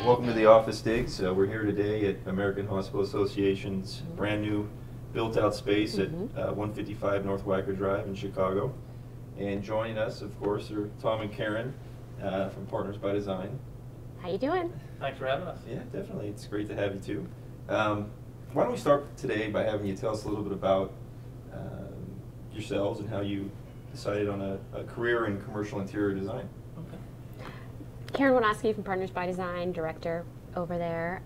Welcome to the Office Digs. We're here today at American Hospital Association's brand new built-out space at 155 North Wacker Drive in Chicago. And joining us, of course, are Tom and Karen from Partners by Design. How you doing? Thanks for having us. Yeah, definitely. It's great to have you too. Why don't we start today by having you tell us a little bit about yourselves and how you decided on a career in commercial interior design. Okay. Karen Wonoski from Partners by Design, director over there.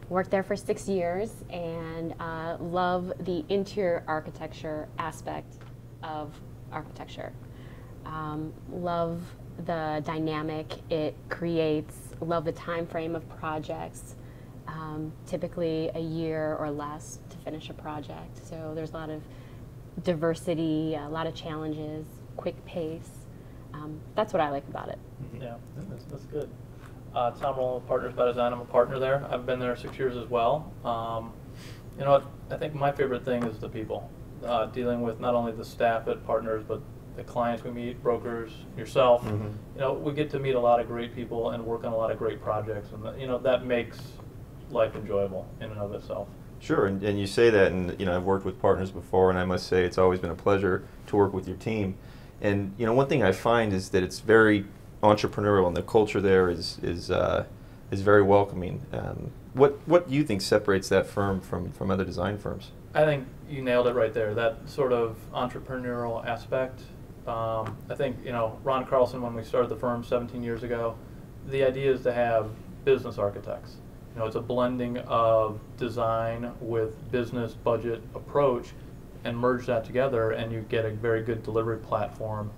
Worked there for 6 years and love the interior architecture aspect of architecture. Love the dynamic it creates, love the time frame of projects, typically a year or less to finish a project. So there's a lot of diversity, a lot of challenges, quick pace. That's what I like about it. Yeah, that's good. Tom Rowland, Partners by Design. I'm a partner there. I've been there 6 years as well. You know what? I think my favorite thing is the people. Dealing with not only the staff at Partners, but the clients we meet, brokers, yourself. You know, we get to meet a lot of great people and work on a lot of great projects, and you know that makes life enjoyable in and of itself. Sure, and you say that, and you know I've worked with Partners before, and I must say it's always been a pleasure to work with your team. And you know one thing I find is that it's very entrepreneurial, and the culture there is very welcoming. What do you think separates that firm from other design firms? I think you nailed it right there. That sort of entrepreneurial aspect. I think you know Ron Carlson, when we started the firm 17 years ago, the idea is to have business architects. You know, it's a blending of design with business budget approach, and merge that together, and you get a very good delivery platform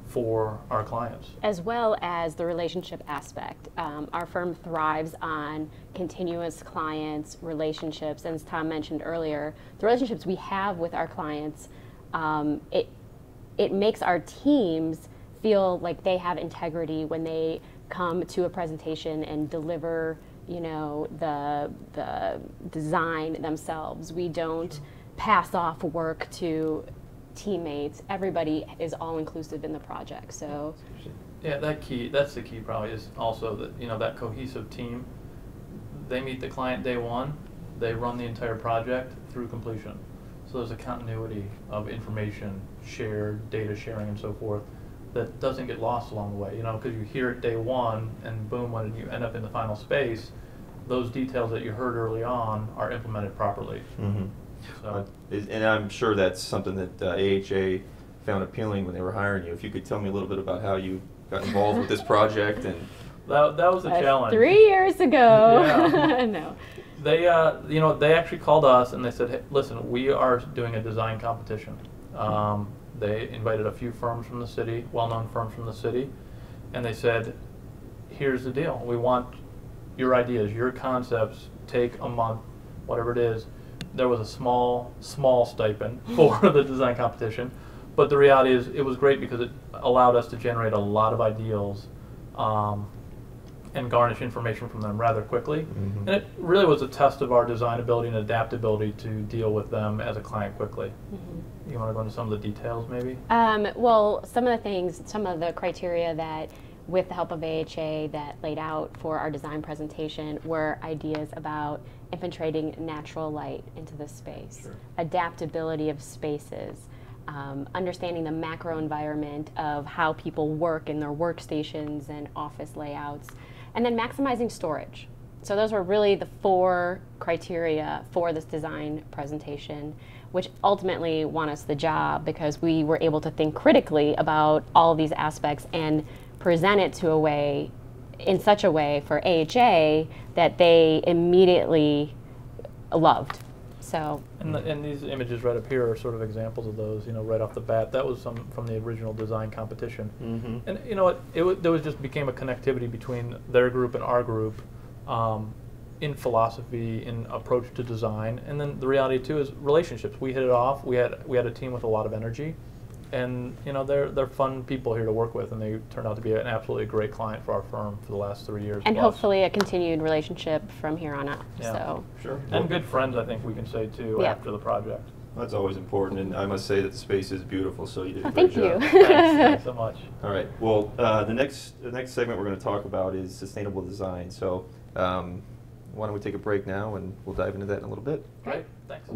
for our clients. As well as the relationship aspect. Our firm thrives on continuous clients, relationships, and as Tom mentioned earlier, the relationships we have with our clients, it makes our teams feel like they have integrity when they come to a presentation and deliver, you know, the design themselves. We don't pass off work to teammates. Everybody is all inclusive in the project. So yeah, that's the key probably is also that you know that cohesive team. They meet the client day one, they run the entire project through completion. So there's a continuity of information shared, data sharing and so forth that doesn't get lost along the way, you know, because you hear it day one and boom, when you end up in the final space, those details that you heard early on are implemented properly. So. And I'm sure that's something that AHA found appealing when they were hiring you. If you could tell me a little bit about how you got involved with this project. And that was a challenge. 3 years ago. Yeah. No. They, you know, they actually called us and they said, hey, listen, we are doing a design competition. They invited a few firms from the city, well-known firms from the city, and they said, here's the deal. We want your ideas, your concepts, take a month, whatever it is. There was a small stipend for the design competition, but the reality is it was great because it allowed us to generate a lot of ideals and garnish information from them rather quickly. And it really was a test of our design ability and adaptability to deal with them as a client quickly. You want to go into some of the details maybe? Well, some of the criteria that with the help of AHA that laid out for our design presentation were ideas about infiltrating natural light into the space, adaptability of spaces, understanding the macro environment of how people work in their workstations and office layouts, and then maximizing storage. So those were really the 4 criteria for this design presentation, which ultimately won us the job because we were able to think critically about all of these aspects and present it in such a way for AHA that they immediately loved. So. And these images right up here are sort of examples of those, you know, right off the bat. That was some from the original design competition. And you know what, there just became a connectivity between their group and our group in philosophy, in approach to design. And then the reality too is relationships. We hit it off. We had a team with a lot of energy. And you know they're fun people here to work with, and they turned out to be an absolutely great client for our firm for the last 3 years. And plus. hopefully a continued relationship from here on out. Yeah. So. Sure. And good friends, I think we can say too, after the project. That's always important, and I must say that the space is beautiful, so you did a Oh, great thank you. job. Thanks so much. All right. Well, the next segment we're going to talk about is sustainable design. So, why don't we take a break now, and we'll dive into that in a little bit. Great, thanks.